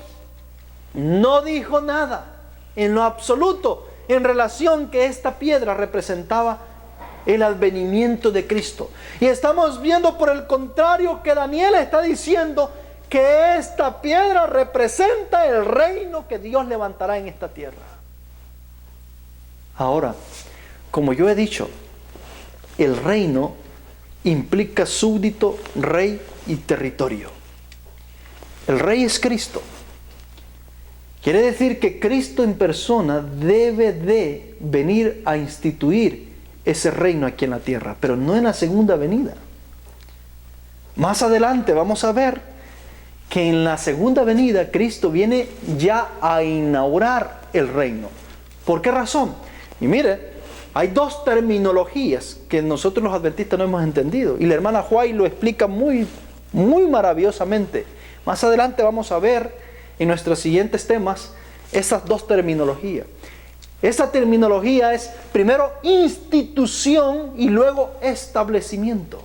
no dijo nada en lo absoluto en relación que esta piedra representaba el advenimiento de Cristo. Y estamos viendo por el contrario que Daniel está diciendo que esta piedra representa el reino que Dios levantará en esta tierra. Ahora, como yo he dicho, el reino implica súbdito, rey y territorio. El rey es Cristo. Quiere decir que Cristo en persona debe de venir a instituir ese reino aquí en la tierra, pero no en la segunda venida. Más adelante vamos a ver que en la segunda venida Cristo viene ya a inaugurar el reino. ¿Por qué razón? Y mire, hay dos terminologías que nosotros los adventistas no hemos entendido, y la hermana White lo explica muy maravillosamente. Más adelante vamos a ver en nuestros siguientes temas esas dos terminologías. Esa terminología es primero institución y luego establecimiento.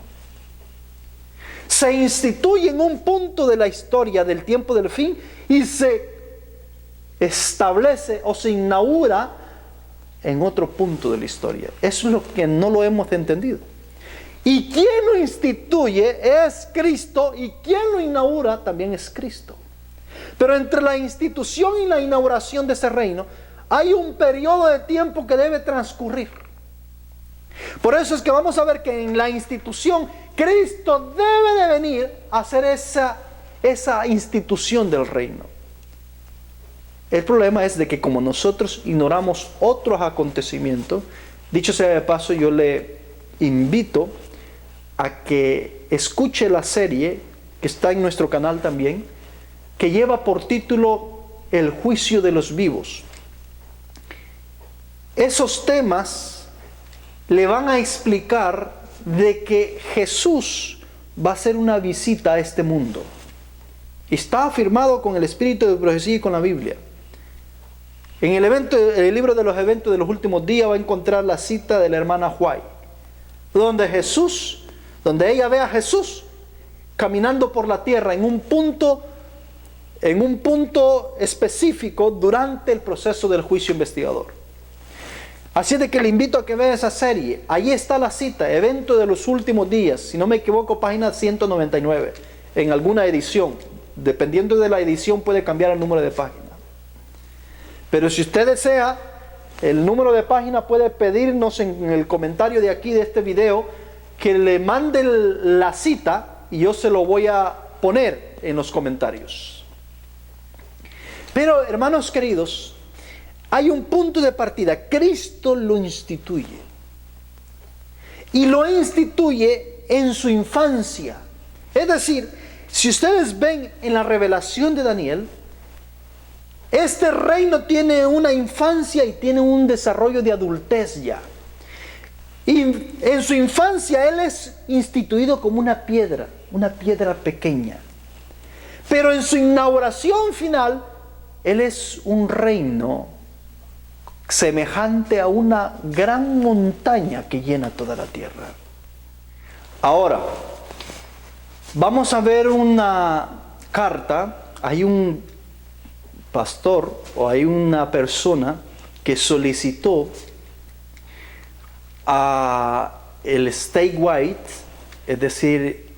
Se instituye en un punto de la historia del tiempo del fin y se establece o se inaugura en otro punto de la historia. Eso es lo que no lo hemos entendido. Y quien lo instituye es Cristo, y quien lo inaugura también es Cristo. Pero entre la institución y la inauguración de ese reino Hay un periodo de tiempo que debe transcurrir. Por eso es que vamos a ver que en la institución Cristo debe de venir a hacer esa institución del reino. El problema es de que como nosotros ignoramos otros acontecimientos, dicho sea de paso, yo le invito a que escuche la serie que está en nuestro canal también, que lleva por título El juicio de los vivos. Esos temas le van a explicar de que Jesús va a hacer una visita a este mundo. Está afirmado con el espíritu de profecía y con la Biblia. En el libro de los eventos de los últimos días va a encontrar la cita de la hermana White, donde ella ve a Jesús caminando por la tierra en un punto específico durante el proceso del juicio investigador. Así es de que le invito a que vea esa serie. Ahí está la cita, evento de los últimos días, si no me equivoco, página 199, en alguna edición. Dependiendo de la edición puede cambiar el número de página. Pero si usted desea el número de página, puede pedirnos en el comentario de aquí de este video que le mande la cita y yo se lo voy a poner en los comentarios. Pero hermanos queridos, hay un punto de partida. Cristo lo instituye. Y lo instituye en su infancia. Es decir, si ustedes ven en la revelación de Daniel, este reino tiene una infancia y tiene un desarrollo de adultez ya. Y en su infancia Él es instituido como una piedra pequeña. Pero en su inauguración final, Él es un reino semejante a una gran montaña que llena toda la tierra. Ahora, vamos a ver una carta. Hay un pastor o hay una persona que solicitó a el statewide, es decir,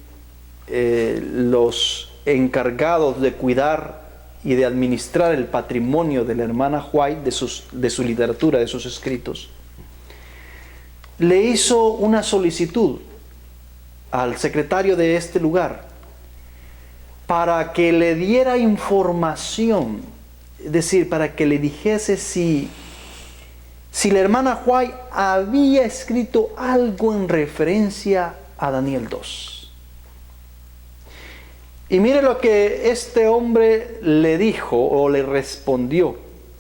los encargados de cuidar y de administrar el patrimonio de la hermana White, de su literatura, de sus escritos, le hizo una solicitud al secretario de este lugar para que le diera información, es decir, para que le dijese si la hermana White había escrito algo en referencia a Daniel 2. Y mire lo que este hombre le dijo o le respondió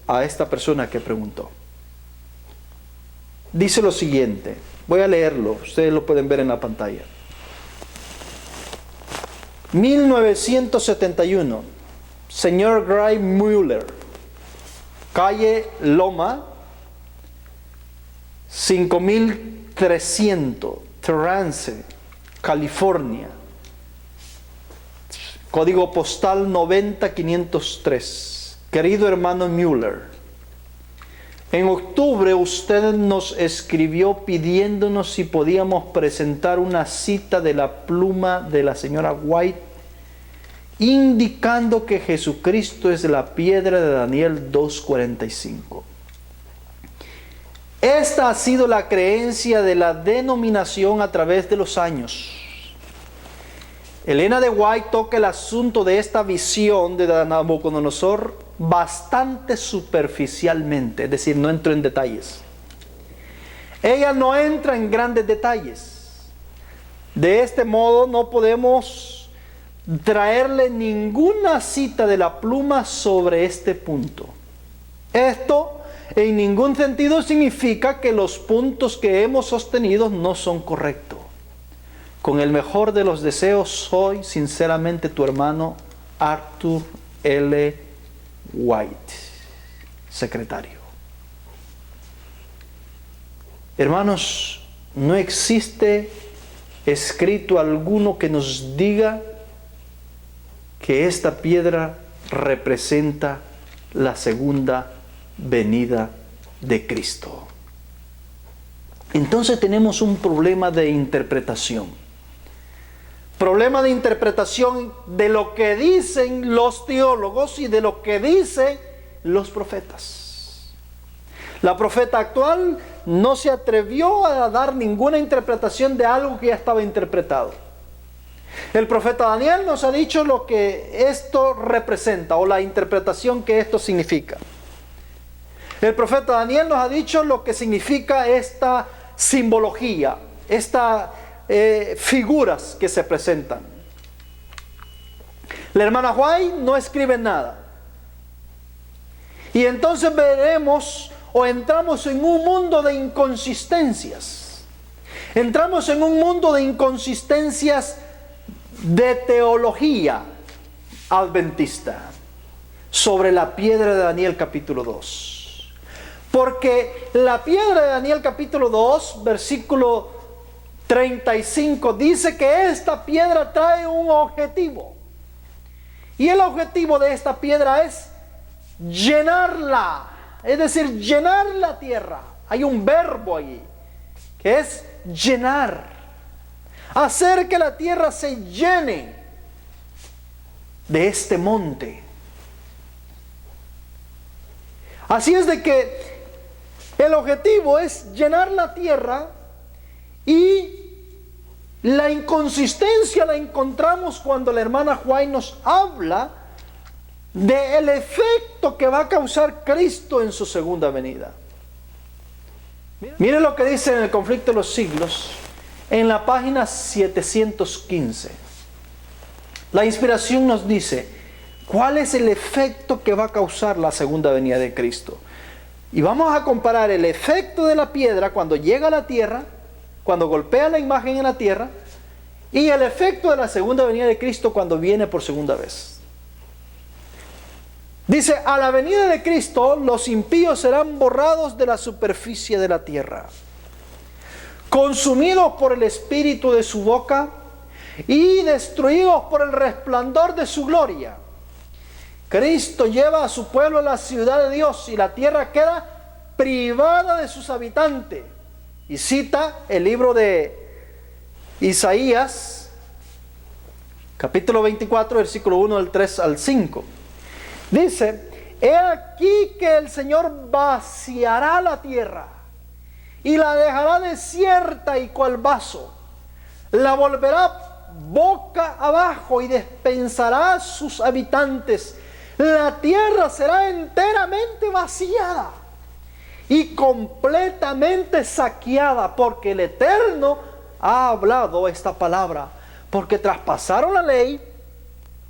a esta persona que preguntó. Dice lo siguiente, voy a leerlo, ustedes lo pueden ver en la pantalla. 1971, señor Gray Mueller, calle Loma, 5300, Torrance, California. Código postal 90503. Querido hermano Mueller, en octubre usted nos escribió pidiéndonos si podíamos presentar una cita de la pluma de la señora White, indicando que Jesucristo es la piedra de Daniel 2:45. Esta ha sido la creencia de la denominación a través de los años. Elena de White toca el asunto de esta visión de Nabucodonosor bastante superficialmente, es decir, no entro en detalles. Ella no entra en grandes detalles. De este modo no podemos traerle ninguna cita de la pluma sobre este punto. Esto en ningún sentido significa que los puntos que hemos sostenido no son correctos. Con el mejor de los deseos, soy sinceramente tu hermano Arthur L. White, secretario. Hermanos, no existe escrito alguno que nos diga que esta piedra representa la segunda venida de Cristo. Entonces tenemos un problema de interpretación. Problema de interpretación de lo que dicen los teólogos y de lo que dicen los profetas. La profeta actual no se atrevió a dar ninguna interpretación de algo que ya estaba interpretado. El profeta Daniel nos ha dicho lo que esto representa o la interpretación que esto significa. El profeta Daniel nos ha dicho lo que significa esta simbología, estas figuras que se presentan. La hermana White no escribe nada. Y entonces veremos o entramos en un mundo de inconsistencias. Entramos en un mundo de inconsistencias de teología adventista sobre la piedra de Daniel capítulo 2. Porque la piedra de Daniel capítulo 2, versículo 35, dice que esta piedra trae un objetivo. Y el objetivo de esta piedra es llenarla, es decir, llenar la tierra. Hay un verbo allí, que es llenar. Hacer que la tierra se llene de este monte. Así es de que el objetivo es llenar la tierra, y la inconsistencia la encontramos cuando la hermana White nos habla del efecto que va a causar Cristo en su segunda venida. Mire lo que dice en el Conflicto de los Siglos, en la página 715. La inspiración nos dice cuál es el efecto que va a causar la segunda venida de Cristo. Y vamos a comparar el efecto de la piedra cuando llega a la tierra, cuando golpea la imagen en la tierra, y el efecto de la segunda venida de Cristo cuando viene por segunda vez. Dice, a la venida de Cristo los impíos serán borrados de la superficie de la tierra, consumidos por el espíritu de su boca y destruidos por el resplandor de su gloria. Cristo lleva a su pueblo a la ciudad de Dios y la tierra queda privada de sus habitantes. Y cita el libro de Isaías, capítulo 24, versículo 1 del 3 al 5. Dice, he aquí que el Señor vaciará la tierra y la dejará desierta y cual vaso. La volverá boca abajo y despensará a sus habitantes. La tierra será enteramente vaciada y completamente saqueada, porque el Eterno ha hablado esta palabra. Porque traspasaron la ley,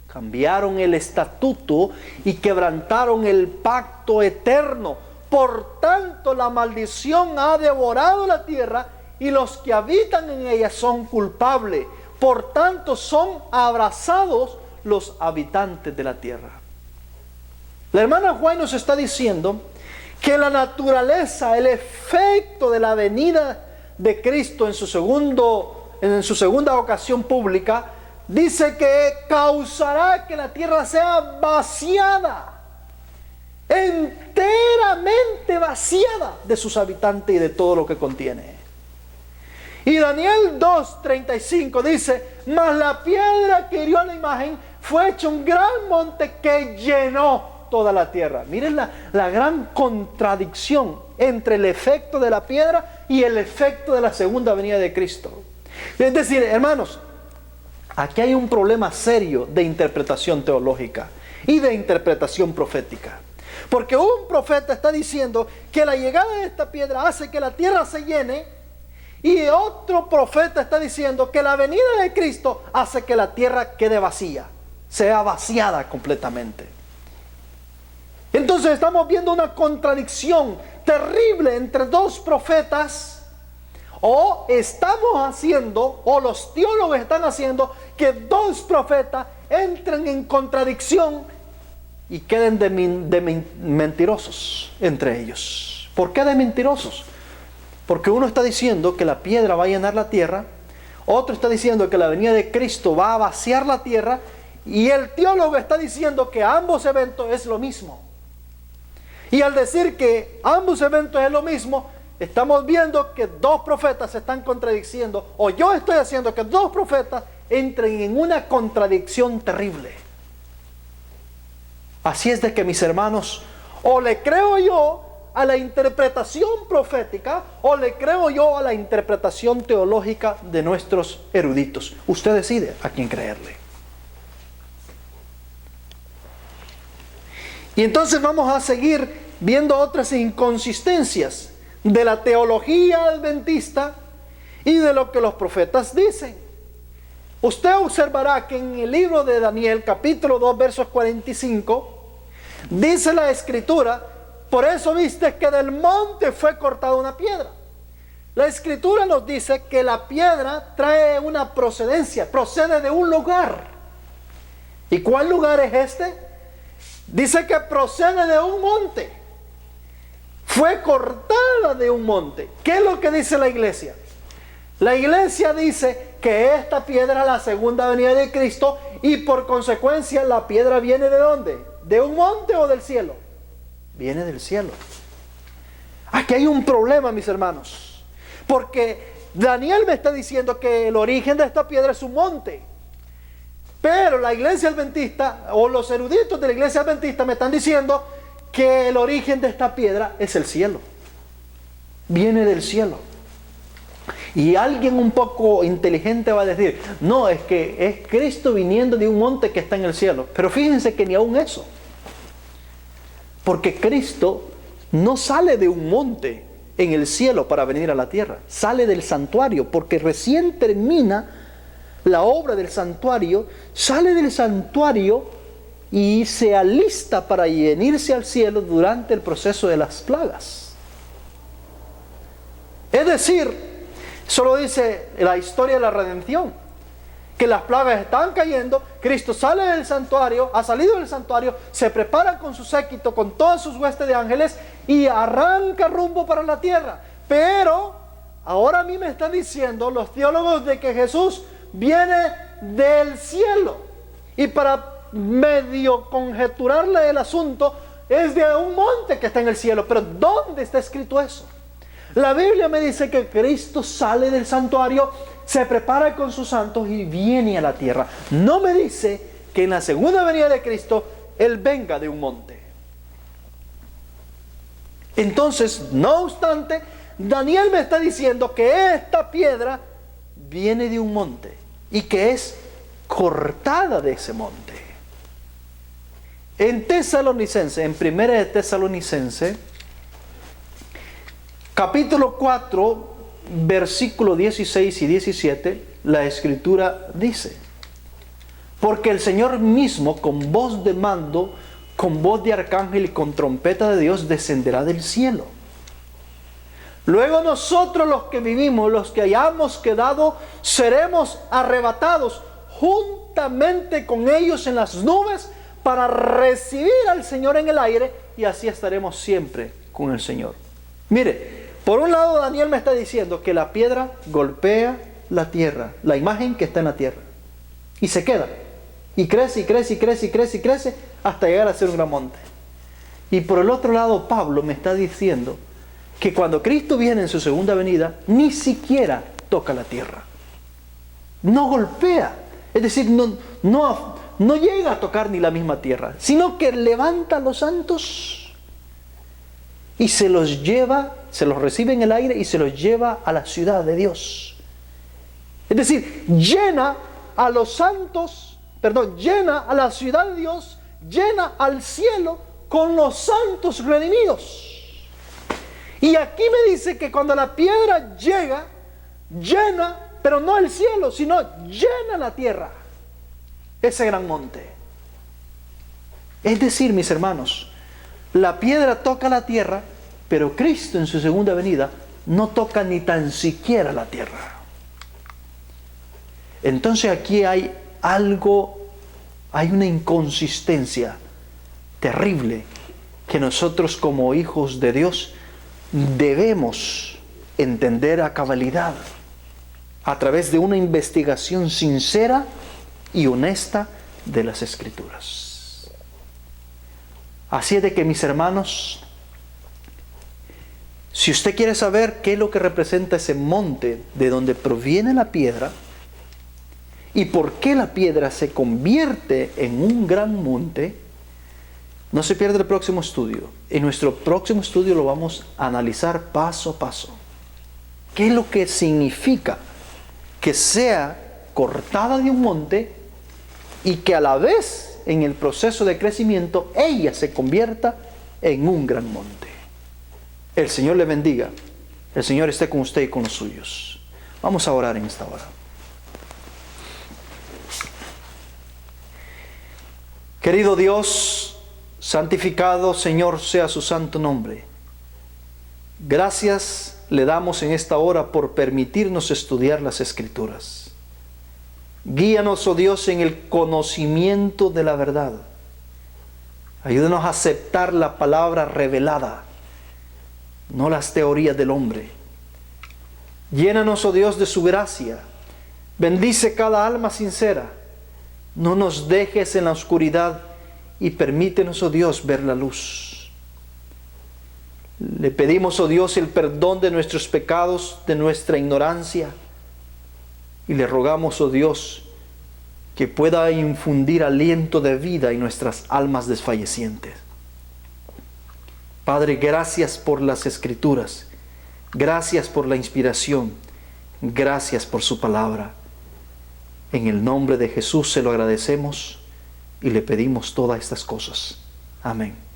cambiaron el estatuto y quebrantaron el pacto eterno. Por tanto, la maldición ha devorado la tierra y los que habitan en ella son culpables. Por tanto, son abrazados los habitantes de la tierra. La hermana White nos está diciendo que la naturaleza, el efecto de la venida de Cristo en su segunda ocasión pública, dice que causará que la tierra sea vaciada, enteramente vaciada de sus habitantes y de todo lo que contiene. Y Daniel 2:35 dice, mas la piedra que hirió la imagen fue hecho un gran monte que llenó toda la tierra. Miren la gran contradicción entre el efecto de la piedra y el efecto de la segunda venida de Cristo. Es decir, hermanos, aquí hay un problema serio de interpretación teológica y de interpretación profética. Porque un profeta está diciendo que la llegada de esta piedra hace que la tierra se llene, y otro profeta está diciendo que la venida de Cristo hace que la tierra quede vacía, sea vaciada completamente. Entonces estamos viendo una contradicción terrible entre dos profetas, o estamos haciendo, o los teólogos están haciendo, que dos profetas entren en contradicción y queden de mentirosos entre ellos. ¿Por qué de mentirosos? Porque uno está diciendo que la piedra va a llenar la tierra, otro está diciendo que la venida de Cristo va a vaciar la tierra, y el teólogo está diciendo que ambos eventos es lo mismo. Y al decir que ambos eventos es lo mismo, estamos viendo que dos profetas se están contradiciendo, o yo estoy haciendo que dos profetas entren en una contradicción terrible. Así es de que, mis hermanos, o le creo yo a la interpretación profética o le creo yo a la interpretación teológica de nuestros eruditos? Usted decide a quién creerle. Y entonces vamos a seguir viendo otras inconsistencias de la teología adventista y de lo que los profetas dicen. Usted observará que en el libro de Daniel, capítulo 2, versos 45, dice la Escritura: por eso viste que del monte fue cortada una piedra. La Escritura nos dice que la piedra trae una procedencia, procede de un lugar. ¿Y cuál lugar es este? Dice que procede de un monte. Fue cortada de un monte. ¿Qué es lo que dice la iglesia? La iglesia dice que esta piedra es la segunda venida de Cristo y por consecuencia la piedra viene ¿de dónde? ¿De un monte o del cielo? Viene del cielo. Aquí hay un problema, mis hermanos, porque Daniel me está diciendo que el origen de esta piedra es un monte, pero la iglesia adventista o los eruditos de la iglesia adventista me están diciendo que el origen de esta piedra es el cielo, viene del cielo. Y alguien un poco inteligente va a decir: no, es que es Cristo viniendo de un monte que está en el cielo. Pero fíjense que ni aún eso, porque Cristo no sale de un monte en el cielo para venir a la tierra, sale del santuario, porque recién termina la obra del santuario, sale del santuario y se alista para irse al cielo durante el proceso de las plagas. Es decir, solo dice la historia de la redención, que las plagas están cayendo, Cristo sale del santuario, ha salido del santuario, se prepara con su séquito, con todas sus huestes de ángeles y arranca rumbo para la tierra. Pero ahora a mí me están diciendo los teólogos de que Jesús viene del cielo, y para medio conjeturarle el asunto es de un monte que está en el cielo. Pero ¿dónde está escrito eso? La Biblia me dice que Cristo sale del santuario, se prepara con sus santos y viene a la tierra. No me dice que en la segunda venida de Cristo Él venga de un monte. Entonces, no obstante, Daniel me está diciendo que esta piedra viene de un monte y que es cortada de ese monte. En Tesalonicense, en Primera de Tesalonicense, capítulo 4, versículos 16 y 17, la Escritura dice: porque el Señor mismo, con voz de mando, con voz de arcángel y con trompeta de Dios, descenderá del cielo. Luego nosotros, los que vivimos, los que hayamos quedado, seremos arrebatados juntamente con ellos en las nubes para recibir al Señor en el aire, y así estaremos siempre con el Señor. Mire, por un lado Daniel me está diciendo que la piedra golpea la tierra, la imagen que está en la tierra, y se queda, y crece, y crece, y crece, y crece, y crece, hasta llegar a ser un gran monte. Y por el otro lado Pablo me está diciendo que cuando Cristo viene en su segunda venida, ni siquiera toca la tierra, no golpea, es decir, no llega a tocar ni la misma tierra, sino que levanta a los santos y se los lleva, se los recibe en el aire y se los lleva a la ciudad de Dios. Es decir, llena a los santos, llena a la ciudad de Dios, llena al cielo con los santos redimidos. Y aquí me dice que cuando la piedra llega, llena, pero no el cielo, sino llena la tierra, ese gran monte. Es decir, mis hermanos, la piedra toca la tierra, pero Cristo en su segunda venida no toca ni tan siquiera la tierra. Entonces aquí hay una inconsistencia terrible que nosotros como hijos de Dios debemos entender a cabalidad a través de una investigación sincera y honesta de las Escrituras. Así es de que, mis hermanos, si usted quiere saber qué es lo que representa ese monte de donde proviene la piedra y por qué la piedra se convierte en un gran monte, No se pierda el próximo estudio. En nuestro próximo estudio lo vamos a analizar paso a paso. ¿Qué es lo que significa que sea cortada de un monte y que a la vez en el proceso de crecimiento ella se convierta en un gran monte? El Señor le bendiga. El Señor esté con usted y con los suyos. Vamos a orar en esta hora. Querido Dios, santificado Señor sea su santo nombre. Gracias le damos en esta hora por permitirnos estudiar las Escrituras. Guíanos, oh Dios, en el conocimiento de la verdad. Ayúdanos a aceptar la palabra revelada, no las teorías del hombre. Llénanos, oh Dios, de su gracia. Bendice cada alma sincera. No nos dejes en la oscuridad y permítenos, oh Dios, ver la luz. Le pedimos, oh Dios, el perdón de nuestros pecados, de nuestra ignorancia. Y le rogamos, oh Dios, que pueda infundir aliento de vida en nuestras almas desfallecientes. Padre, gracias por las Escrituras. Gracias por la inspiración. Gracias por su palabra. En el nombre de Jesús se lo agradecemos y le pedimos todas estas cosas. Amén.